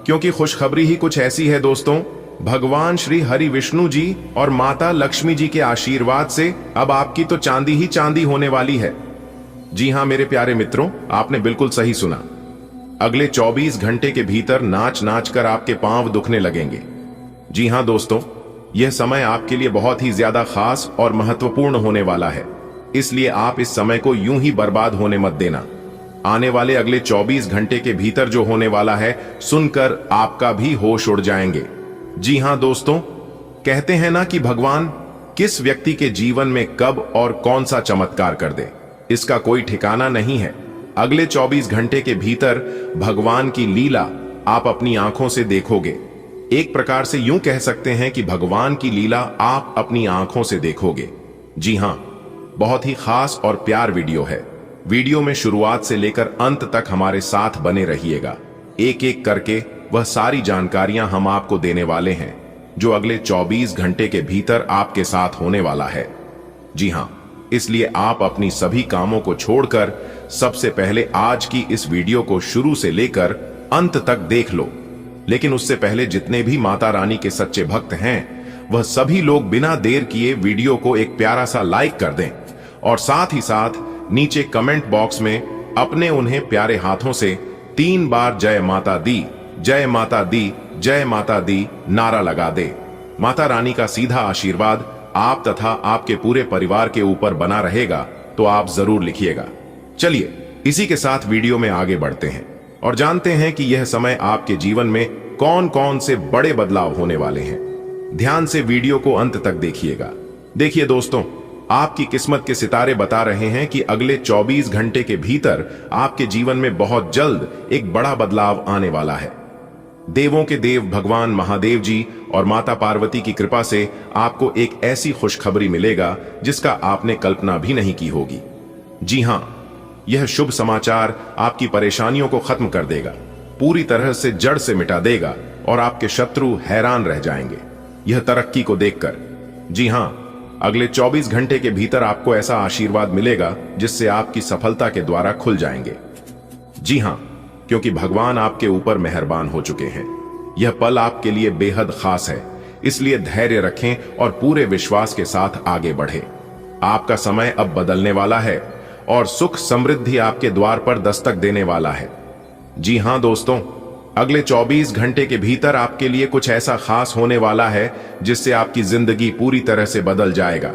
क्योंकि खुशखबरी ही कुछ ऐसी है दोस्तों, भगवान श्री हरि विष्णु जी और माता लक्ष्मी जी के आशीर्वाद से अब आपकी तो चांदी ही चांदी होने वाली है। जी हां मेरे प्यारे मित्रों, आपने बिल्कुल सही सुना। अगले 24 घंटे के भीतर नाच नाच कर आपके पांव दुखने लगेंगे। जी हां दोस्तों, यह समय आपके लिए बहुत ही ज्यादा खास और महत्वपूर्ण होने वाला है, इसलिए आप इस समय को यूं ही बर्बाद होने मत देना। आने वाले अगले 24 घंटे के भीतर जो होने वाला है, सुनकर आपका भी होश उड़ जाएंगे। जी हां दोस्तों, कहते हैं ना कि भगवान किस व्यक्ति के जीवन में कब और कौन सा चमत्कार कर दे, इसका कोई ठिकाना नहीं है। अगले 24 घंटे के भीतर भगवान की लीला आप अपनी आंखों से देखोगे। एक प्रकार से यूं कह सकते हैं कि भगवान की लीला आप अपनी आंखों से देखोगे। जी हां, बहुत ही खास और प्यार वीडियो है। वीडियो में शुरुआत से लेकर अंत तक हमारे साथ बने रहिएगा। एक एक करके वह सारी जानकारियां हम आपको देने वाले हैं जो अगले 24 घंटे के भीतर आपके साथ होने वाला है। जी हां, इसलिए आप अपनी सभी कामों को छोड़कर सबसे पहले आज की इस वीडियो को शुरू से लेकर अंत तक देख लो। लेकिन उससे पहले जितने भी माता रानी के सच्चे भक्त हैं, वह सभी लोग बिना देर किए वीडियो को एक प्यारा सा लाइक कर दें और साथ ही साथ नीचे कमेंट बॉक्स में अपने उन्हें प्यारे हाथों से 3 बार जय माता दी, जय माता दी, जय माता दी नारा लगा दे। माता रानी का सीधा आशीर्वाद आप तथा आपके पूरे परिवार के ऊपर बना रहेगा, तो आप जरूर लिखिएगा। चलिए इसी के साथ वीडियो में आगे बढ़ते हैं और जानते हैं कि यह समय आपके जीवन में कौन कौन से बड़े बदलाव होने वाले हैं। ध्यान से वीडियो को अंत तक देखिएगा। देखिए दोस्तों, आपकी किस्मत के सितारे बता रहे हैं कि अगले 24 घंटे के भीतर आपके जीवन में बहुत जल्द एक बड़ा बदलाव आने वाला है। देवों के देव भगवान महादेव जी और माता पार्वती की कृपा से आपको एक ऐसी खुशखबरी मिलेगा जिसका आपने कल्पना भी नहीं की होगी। जी हां, यह शुभ समाचार आपकी परेशानियों को खत्म कर देगा, पूरी तरह से जड़ से मिटा देगा और आपके शत्रु हैरान रह जाएंगे यह तरक्की को देखकर। जी हां, अगले 24 घंटे के भीतर आपको ऐसा आशीर्वाद मिलेगा जिससे आपकी सफलता के द्वारा खुल जाएंगे। जी हां, क्योंकि भगवान आपके ऊपर मेहरबान हो चुके हैं। यह पल आपके लिए बेहद खास है, इसलिए धैर्य रखें और पूरे विश्वास के साथ आगे बढ़ें। आपका समय अब बदलने वाला है और सुख समृद्धि आपके द्वार पर दस्तक देने वाला है। जी हां दोस्तों, अगले 24 घंटे के भीतर आपके लिए कुछ ऐसा खास होने वाला है जिससे आपकी जिंदगी पूरी तरह से बदल जाएगा।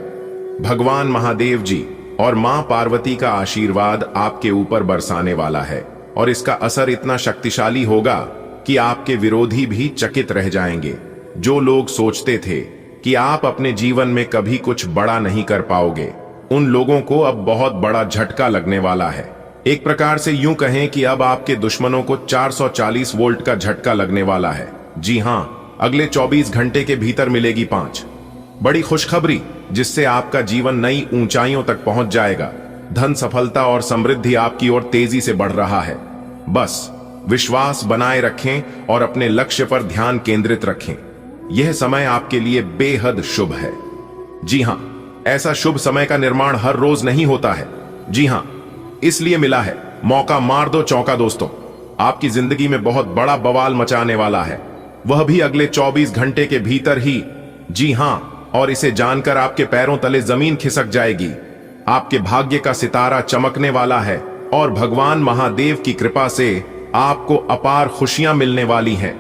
भगवान महादेव जी और मां पार्वती का आशीर्वाद आपके ऊपर बरसाने वाला है और इसका असर इतना शक्तिशाली होगा कि आपके विरोधी भी चकित रह जाएंगे। जो लोग सोचते थे कि आप अपने जीवन में कभी कुछ बड़ा नहीं कर पाओगे, उन लोगों को अब बहुत बड़ा झटका लगने वाला है। एक प्रकार से यूं कहें कि अब आपके दुश्मनों को 440 वोल्ट का झटका लगने वाला है। जी हां, अगले 24 घंटे के भीतर मिलेगी 5 बड़ी खुशखबरी जिससे आपका जीवन नई ऊंचाइयों तक पहुंच जाएगा। धन, सफलता और समृद्धि आपकी ओर तेजी से बढ़ रहा है। बस विश्वास बनाए रखें और अपने लक्ष्य पर ध्यान केंद्रित रखें। यह समय आपके लिए बेहद शुभ है। जी हां, ऐसा शुभ समय का निर्माण हर रोज नहीं होता है, जी हां, इसलिए मिला है मौका मार दो चौका दोस्तों। आपकी जिंदगी में बहुत बड़ा बवाल मचाने वाला है, वह भी अगले 24 घंटे के भीतर ही। जी हां, और इसे जानकर आपके पैरों तले जमीन खिसक जाएगी। आपके भाग्य का सितारा चमकने वाला है और भगवान महादेव की कृपा से आपको अपार खुशियां मिलने वाली हैं।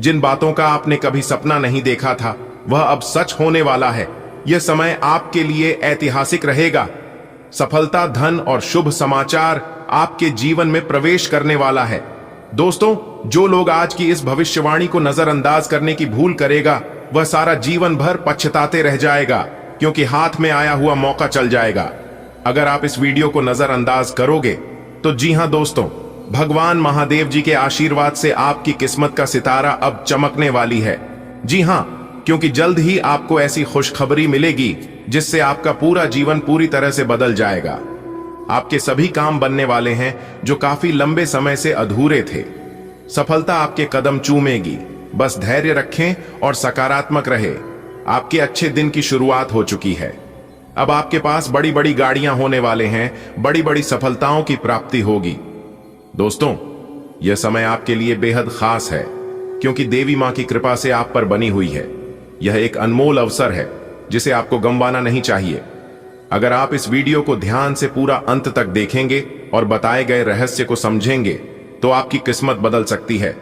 जिन बातों का आपने कभी सपना नहीं देखा था वह अब सच होने वाला है। यह समय आपके लिए ऐतिहासिक रहेगा। सफलता, धन और शुभ समाचार आपके जीवन में प्रवेश करने वाला है। दोस्तों, जो लोग आज की इस भविष्यवाणी को नजरअंदाज करने की भूल करेगा वह सारा जीवन भर पछताते रह जाएगा, क्योंकि हाथ में आया हुआ मौका चल जाएगा। अगर आप इस वीडियो को नजरअंदाज करोगे तो जी हां दोस्तों, भगवान महादेव जी के आशीर्वाद से आपकी किस्मत का सितारा अब चमकने वाली है। जी हां, क्योंकि जल्द ही आपको ऐसी खुशखबरी मिलेगी जिससे आपका पूरा जीवन पूरी तरह से बदल जाएगा। आपके सभी काम बनने वाले हैं जो काफी लंबे समय से अधूरे थे। सफलता आपके कदम चूमेगी। बस धैर्य रखें और सकारात्मक रहे। आपके अच्छे दिन की शुरुआत हो चुकी है। अब आपके पास बड़ी बड़ी गाड़ियां होने वाले हैं, बड़ी बड़ी सफलताओं की प्राप्ति होगी। दोस्तों, यह समय आपके लिए बेहद खास है, क्योंकि देवी मां की कृपा से आप पर बनी हुई है। यह एक अनमोल अवसर है जिसे आपको गंवाना नहीं चाहिए। अगर आप इस वीडियो को ध्यान से पूरा अंत तक देखेंगे और बताए गए रहस्य को समझेंगे तो आपकी किस्मत बदल सकती है।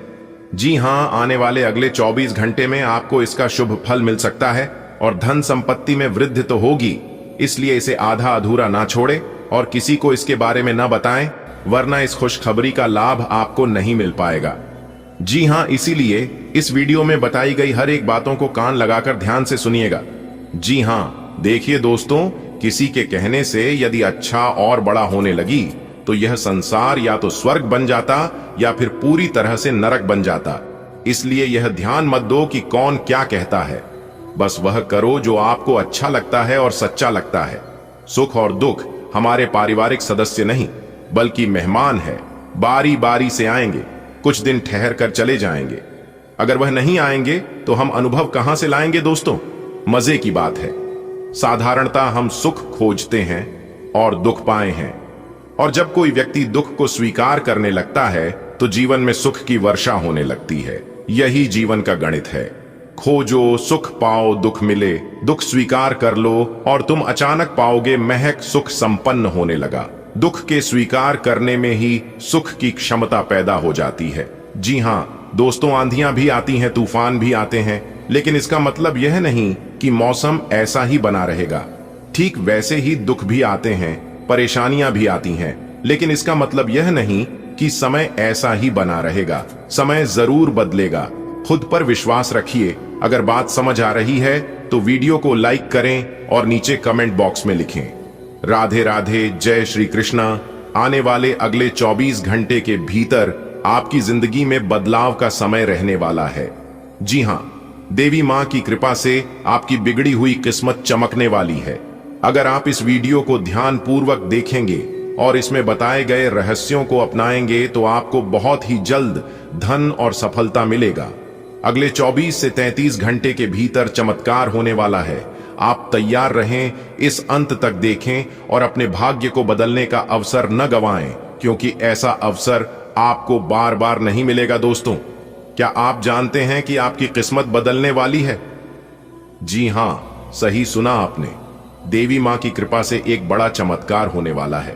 जी हां, आने वाले अगले 24 घंटे में आपको इसका शुभ फल मिल सकता है और धन संपत्ति में वृद्धि तो होगी। इसलिए इसे आधा अधूरा ना छोड़े और किसी को इसके बारे में ना बताएं, वरना इस खुशखबरी का लाभ आपको नहीं मिल पाएगा। जी हां, इसीलिए इस वीडियो में बताई गई हर एक बातों को कान लगाकर ध्यान से सुनिएगा। जी हां, देखिए दोस्तों, किसी के कहने से यदि अच्छा और बड़ा होने लगी तो यह संसार या तो स्वर्ग बन जाता या फिर पूरी तरह से नरक बन जाता। इसलिए यह ध्यान मत दो कि कौन क्या कहता है। बस वह करो जो आपको अच्छा लगता है और सच्चा लगता है। सुख और दुख हमारे पारिवारिक सदस्य नहीं बल्कि मेहमान है। बारी बारी से आएंगे, कुछ दिन ठहर कर चले जाएंगे। अगर वह नहीं आएंगे तो हम अनुभव कहां से लाएंगे दोस्तों? मजे की बात है, साधारणता हम सुख खोजते हैं और दुख पाए हैं, और जब कोई व्यक्ति दुख को स्वीकार करने लगता है तो जीवन में सुख की वर्षा होने लगती है। यही जीवन का गणित है। खोजो, सुख पाओ, दुख मिले। दुख स्वीकार कर लो और तुम अचानक पाओगे महक सुख संपन्न होने लगा। दुख के स्वीकार करने में ही सुख की क्षमता पैदा हो जाती है। जी हां दोस्तों, आंधियां भी आती हैं, तूफान भी आते हैं, लेकिन इसका मतलब यह नहीं कि मौसम ऐसा ही बना रहेगा। ठीक वैसे ही दुख भी आते हैं, परेशानियां भी आती हैं, लेकिन इसका मतलब यह नहीं कि समय ऐसा ही बना रहेगा। समय जरूर बदलेगा। खुद पर विश्वास रखिए। अगर बात समझ आ रही है तो वीडियो को लाइक करें और नीचे कमेंट बॉक्स में लिखें राधे राधे, जय श्री कृष्णा। आने वाले अगले 24 घंटे के भीतर आपकी जिंदगी में बदलाव का समय रहने वाला है। जी हां, देवी मां की कृपा से आपकी बिगड़ी हुई किस्मत चमकने वाली है। अगर आप इस वीडियो को ध्यान पूर्वक देखेंगे और इसमें बताए गए रहस्यों को अपनाएंगे तो आपको बहुत ही जल्द धन और सफलता मिलेगा। अगले 24 से 33 घंटे के भीतर चमत्कार होने वाला है। आप तैयार रहें, इस अंत तक देखें और अपने भाग्य को बदलने का अवसर न गंवाएं, क्योंकि ऐसा अवसर आपको बार बार नहीं मिलेगा। दोस्तों, क्या आप जानते हैं कि आपकी किस्मत बदलने वाली है? जी हां, सही सुना आपने। देवी मां की कृपा से एक बड़ा चमत्कार होने वाला है।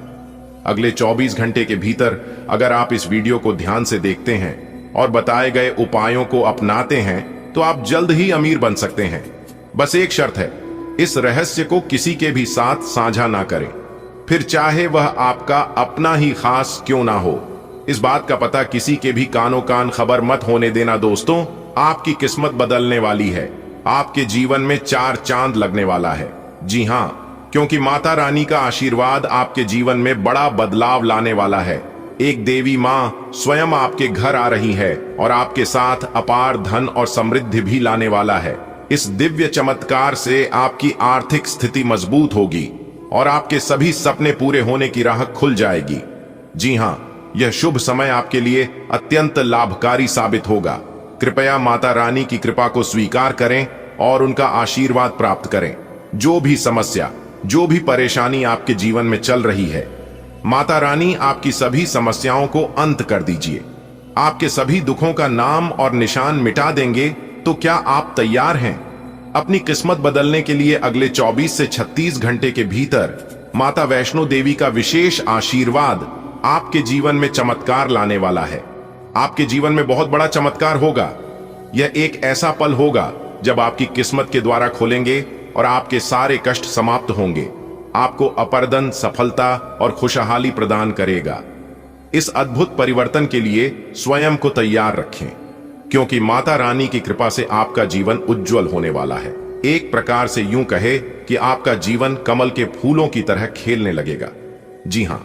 अगले 24 घंटे के भीतर अगर आप इस वीडियो को ध्यान से देखते हैं और बताए गए उपायों को अपनाते हैं तो आप जल्द ही अमीर बन सकते हैं। बस एक शर्त है, इस रहस्य को किसी के भी साथ साझा ना करें, फिर चाहे वह आपका अपना ही खास क्यों ना हो। इस बात का पता किसी के भी कानों कान खबर मत होने देना। दोस्तों, आपकी किस्मत बदलने वाली है। आपके जीवन में 4 चांद लगने वाला है। जी हां, क्योंकि माता रानी का आशीर्वाद आपके जीवन में बड़ा बदलाव लाने वाला है। एक देवी मां स्वयं आपके घर आ रही है और आपके साथ अपार धन और समृद्धि भी लाने वाला है। इस दिव्य चमत्कार से आपकी आर्थिक स्थिति मजबूत होगी और आपके सभी सपने पूरे होने की राह खुल जाएगी। जी हां, यह शुभ समय आपके लिए अत्यंत लाभकारी साबित होगा। कृपया माता रानी की कृपा को स्वीकार करें और उनका आशीर्वाद प्राप्त करें। जो भी समस्या, जो भी परेशानी आपके जीवन में चल रही है, माता रानी आपकी सभी समस्याओं को अंत कर दीजिए, आपके सभी दुखों का नाम और निशान मिटा देंगे। तो क्या आप तैयार हैं अपनी किस्मत बदलने के लिए? अगले 24 से 36 घंटे के भीतर माता वैष्णो देवी का विशेष आशीर्वाद आपके जीवन में चमत्कार लाने वाला है। आपके जीवन में बहुत बड़ा चमत्कार होगा। यह एक ऐसा पल होगा जब आपकी किस्मत के द्वारा खोलेंगे और आपके सारे कष्ट समाप्त होंगे। आपको अपर्दन, सफलता और खुशहाली प्रदान करेगा। इस अद्भुत परिवर्तन के लिए स्वयं को तैयार रखें, क्योंकि माता रानी की कृपा से आपका जीवन उज्जवल होने वाला है। एक प्रकार से यूं कहे कि आपका जीवन कमल के फूलों की तरह खिलने लगेगा। जी हां,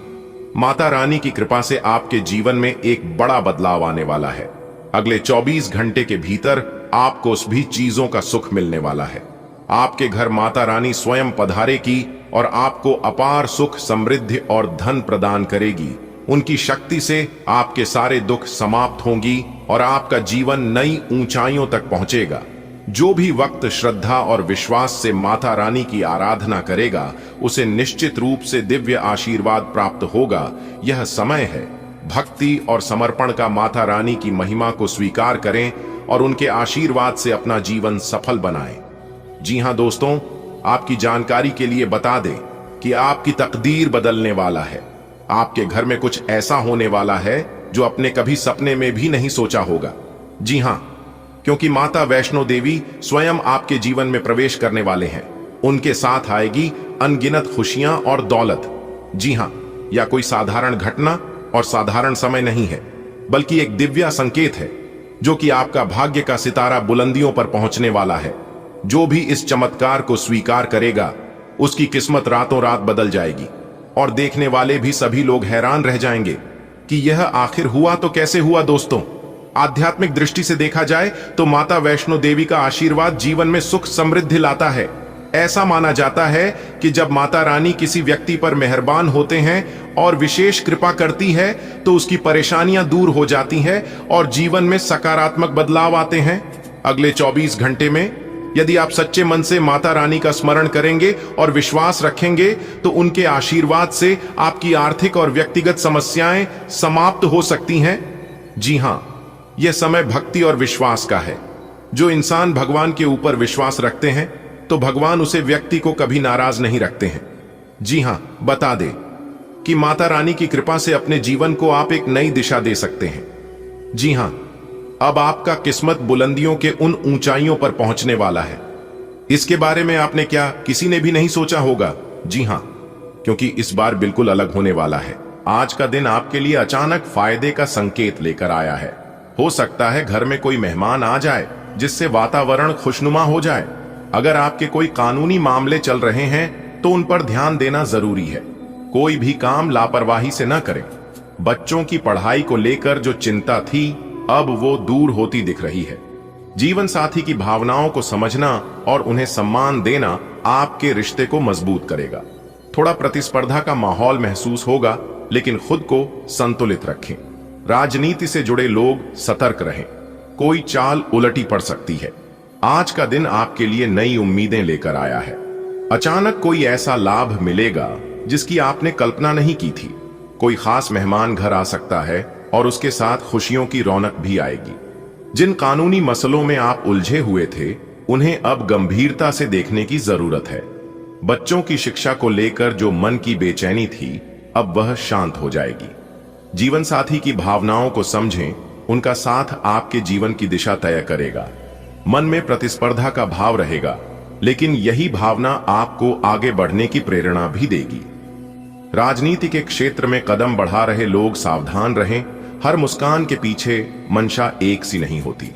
माता रानी की कृपा से आपके जीवन में एक बड़ा बदलाव आने वाला है। अगले 24 घंटे के भीतर आपको सभी चीजों का सुख मिलने वाला है। आपके घर माता रानी स्वयं पधारेगी और आपको अपार सुख, समृद्धि और धन प्रदान करेगी। उनकी शक्ति से आपके सारे दुख समाप्त होंगी और आपका जीवन नई ऊंचाइयों तक पहुंचेगा। जो भी वक्त श्रद्धा और विश्वास से माता रानी की आराधना करेगा, उसे निश्चित रूप से दिव्य आशीर्वाद प्राप्त होगा। यह समय है भक्ति और समर्पण का। माता रानी की महिमा को स्वीकार करें और उनके आशीर्वाद से अपना जीवन सफल बनाएं। जी हां दोस्तों, आपकी जानकारी के लिए बता दें कि आपकी तकदीर बदलने वाला है। आपके घर में कुछ ऐसा होने वाला है जो आपने कभी सपने में भी नहीं सोचा होगा। जी हां, क्योंकि माता वैष्णो देवी स्वयं आपके जीवन में प्रवेश करने वाले हैं। उनके साथ आएगी अनगिनत खुशियां और दौलत। जी हां, यह कोई साधारण घटना और साधारण समय नहीं है, बल्कि एक दिव्य संकेत है जो कि आपका भाग्य का सितारा बुलंदियों पर पहुंचने वाला है। जो भी इस चमत्कार को स्वीकार करेगा, उसकी किस्मत रातों रात बदल जाएगी और देखने वाले भी सभी लोग हैरान रह जाएंगे कि यह आखिर हुआ तो कैसे हुआ। दोस्तों, आध्यात्मिक दृष्टि से देखा जाए तो माता वैष्णो देवी का आशीर्वाद जीवन में सुख समृद्धि लाता है। ऐसा माना जाता है कि जब माता रानी किसी व्यक्ति पर मेहरबान होते हैं और विशेष कृपा करती है, तो उसकी परेशानियां दूर हो जाती हैं और जीवन में सकारात्मक बदलाव आते हैं। अगले 24 घंटे में यदि आप सच्चे मन से माता रानी का स्मरण करेंगे और विश्वास रखेंगे, तो उनके आशीर्वाद से आपकी आर्थिक और व्यक्तिगत समस्याएं समाप्त हो सकती हैं। जी हां, यह समय भक्ति और विश्वास का है। जो इंसान भगवान के ऊपर विश्वास रखते हैं, तो भगवान उसे व्यक्ति को कभी नाराज नहीं रखते हैं। जी हां, बता दें कि माता रानी की कृपा से अपने जीवन को आप एक नई दिशा दे सकते हैं। जी हां, अब आपका किस्मत बुलंदियों के उन ऊंचाइयों पर पहुंचने वाला है। इसके बारे में आपने क्या किसी ने भी नहीं सोचा होगा। जी हां, क्योंकि इस बार बिल्कुल अलग होने वाला है। आज का दिन आपके लिए अचानक फायदे का संकेत लेकर आया है। हो सकता है घर में कोई मेहमान आ जाए जिससे वातावरण खुशनुमा हो जाए। अगर आपके कोई कानूनी मामले चल रहे हैं तो उन पर ध्यान देना जरूरी है। कोई भी काम लापरवाही से न करें। बच्चों की पढ़ाई को लेकर जो चिंता थी, अब वो दूर होती दिख रही है। जीवन साथी की भावनाओं को समझना और उन्हें सम्मान देना आपके रिश्ते को मजबूत करेगा। थोड़ा प्रतिस्पर्धा का माहौल महसूस होगा, लेकिन खुद को संतुलित रखें। राजनीति से जुड़े लोग सतर्क रहें, कोई चाल उलटी पड़ सकती है। आज का दिन आपके लिए नई उम्मीदें लेकर आया है। अचानक कोई ऐसा लाभ मिलेगा जिसकी आपने कल्पना नहीं की थी। कोई खास मेहमान घर आ सकता है और उसके साथ खुशियों की रौनक भी आएगी। जिन कानूनी मसलों में आप उलझे हुए थे, उन्हें अब गंभीरता से देखने की जरूरत है। बच्चों की शिक्षा को लेकर जो मन की बेचैनी थी, अब वह शांत हो जाएगी। जीवन साथी की भावनाओं को समझें, उनका साथ आपके जीवन की दिशा तय करेगा। मन में प्रतिस्पर्धा का भाव रहेगा, लेकिन यही भावना आपको आगे बढ़ने की प्रेरणा भी देगी। राजनीति के क्षेत्र में कदम बढ़ा रहे लोग सावधान रहें। हर मुस्कान के पीछे मंशा एक सी नहीं होती।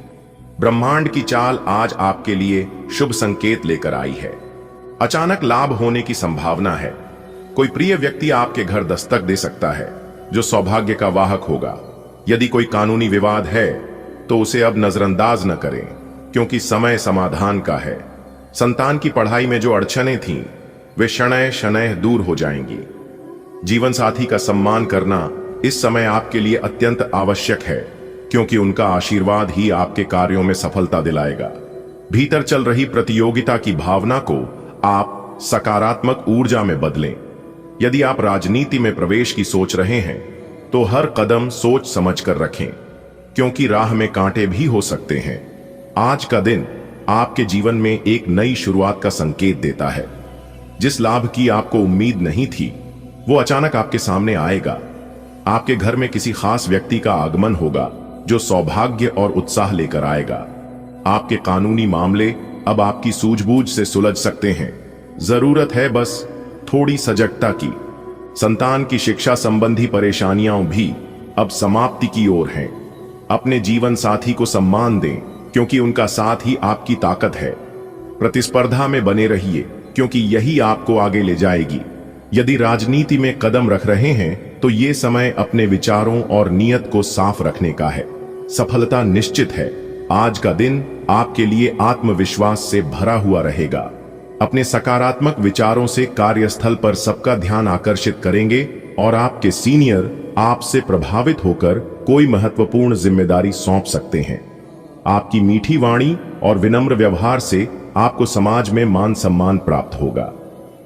ब्रह्मांड की चाल आज आपके लिए शुभ संकेत लेकर आई है। अचानक लाभ होने की संभावना है। कोई प्रिय व्यक्ति आपके घर दस्तक दे सकता है, जो सौभाग्य का वाहक होगा। यदि कोई कानूनी विवाद है तो उसे अब नजरअंदाज न करें, क्योंकि समय समाधान का है। संतान की पढ़ाई में जो अड़चनें थीं, वे शनय शनय दूर हो जाएंगी। जीवन साथी का सम्मान करना इस समय आपके लिए अत्यंत आवश्यक है, क्योंकि उनका आशीर्वाद ही आपके कार्यों में सफलता दिलाएगा। भीतर चल रही प्रतियोगिता की भावना को आप सकारात्मक ऊर्जा में बदलें। यदि आप राजनीति में प्रवेश की सोच रहे हैं तो हर कदम सोच समझ कर रखें, क्योंकि राह में कांटे भी हो सकते हैं। आज का दिन आपके जीवन में एक नई शुरुआत का संकेत देता है। जिस लाभ की आपको उम्मीद नहीं थी वो अचानक आपके सामने आएगा। आपके घर में किसी खास व्यक्ति का आगमन होगा जो सौभाग्य और उत्साह लेकर आएगा। आपके कानूनी मामले अब आपकी सूझबूझ से सुलझ सकते हैं। जरूरत है बस थोड़ी सजगता की। संतान की शिक्षा संबंधी परेशानियां भी अब समाप्ति की ओर हैं। अपने जीवन साथी को सम्मान दें, क्योंकि उनका साथ ही आपकी ताकत है। प्रतिस्पर्धा में बने रहिए, क्योंकि यही आपको आगे ले जाएगी। यदि राजनीति में कदम रख रहे हैं तो ये समय अपने विचारों और नियत को साफ रखने का है। सफलता निश्चित है। आज का दिन आपके लिए आत्मविश्वास से भरा हुआ रहेगा। अपने सकारात्मक विचारों से कार्यस्थल पर सबका ध्यान आकर्षित करेंगे और आपके सीनियर आपसे प्रभावित होकर कोई महत्वपूर्ण जिम्मेदारी सौंप सकते हैं। आपकी मीठी वाणी और विनम्र व्यवहार से आपको समाज में मान सम्मान प्राप्त होगा।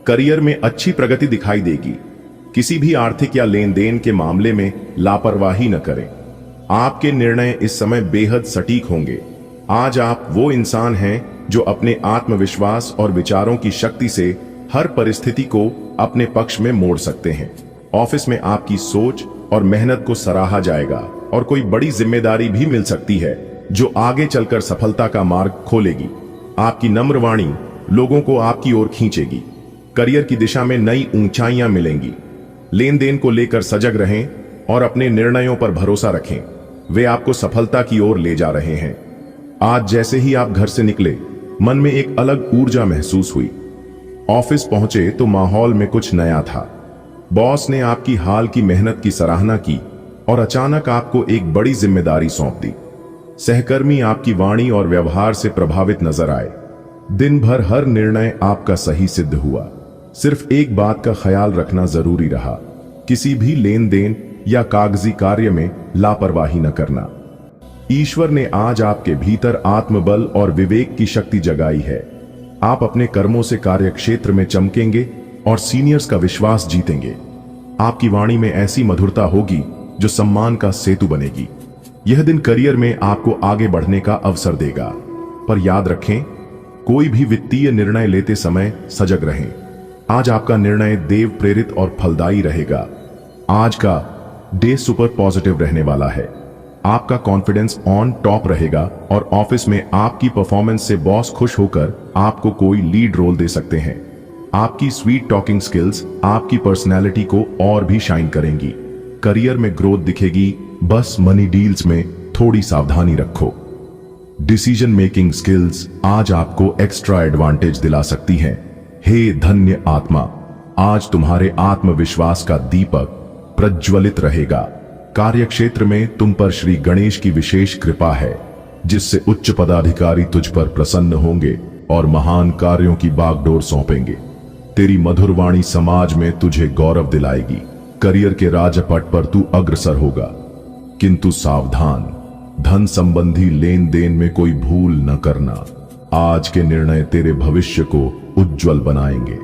करियर में अच्छी प्रगति दिखाई देगी। किसी भी आर्थिक या लेन देन के मामले में लापरवाही न करें। आपके निर्णय इस समय बेहद सटीक होंगे। आज आप वो इंसान हैं जो अपने आत्मविश्वास और विचारों की शक्ति से हर परिस्थिति को अपने पक्ष में मोड़ सकते हैं। ऑफिस में आपकी सोच और मेहनत को सराहा जाएगा और कोई बड़ी जिम्मेदारी भी मिल सकती है जो आगे चलकर सफलता का मार्ग खोलेगी। आपकी नम्र वाणी लोगों को आपकी ओर खींचेगी। करियर की दिशा में नई ऊंचाइयां मिलेंगी। लेन देन को लेकर सजग रहें और अपने निर्णयों पर भरोसा रखें। वे आपको सफलता की ओर ले जा रहे हैं। आज जैसे ही आप घर से निकले, मन में एक अलग ऊर्जा महसूस हुई। ऑफिस पहुंचे तो माहौल में कुछ नया था। बॉस ने आपकी हाल की मेहनत की सराहना की और अचानक आपको एक बड़ी जिम्मेदारी सौंप दी। सहकर्मी आपकी वाणी और व्यवहार से प्रभावित नजर आए। दिन भर हर निर्णय आपका सही सिद्ध हुआ। सिर्फ एक बात का ख्याल रखना जरूरी रहा, किसी भी लेन देन या कागजी कार्य में लापरवाही न करना। ईश्वर ने आज आपके भीतर आत्मबल और विवेक की शक्ति जगाई है। आप अपने कर्मों से कार्यक्षेत्र में चमकेंगे और सीनियर्स का विश्वास जीतेंगे। आपकी वाणी में ऐसी मधुरता होगी जो सम्मान का सेतु बनेगी। यह दिन करियर में आपको आगे बढ़ने का अवसर देगा। पर याद रखें, कोई भी वित्तीय निर्णय लेते समय सजग रहें। आज आपका निर्णय देव प्रेरित और फलदायी रहेगा। आज का डे सुपर पॉजिटिव रहने वाला है। आपका कॉन्फिडेंस ऑन टॉप रहेगा और ऑफिस में आपकी परफॉर्मेंस से बॉस खुश होकर आपको कोई लीड रोल दे सकते हैं। आपकी स्वीट टॉकिंग स्किल्स आपकी पर्सनैलिटी को और भी शाइन करेंगी। करियर में ग्रोथ दिखेगी, बस मनी डील्स में थोड़ी सावधानी रखो। डिसीजन मेकिंग स्किल्स आज आपको एक्स्ट्रा एडवांटेज दिला सकती हैं। हे धन्य आत्मा, आज तुम्हारे आत्मविश्वास का दीपक प्रज्वलित रहेगा। कार्यक्षेत्र में तुम पर श्री गणेश की विशेष कृपा है, जिससे उच्च पदाधिकारी तुझ पर प्रसन्न होंगे और महान कार्यों की बागडोर सौंपेंगे। तेरी मधुर वाणी समाज में तुझे गौरव दिलाएगी। करियर के राजपट पर तू अग्रसर होगा, किंतु सावधान, धन संबंधी लेन देन में कोई भूल न करना। आज के निर्णय तेरे भविष्य को उज्जवल बनाएंगे।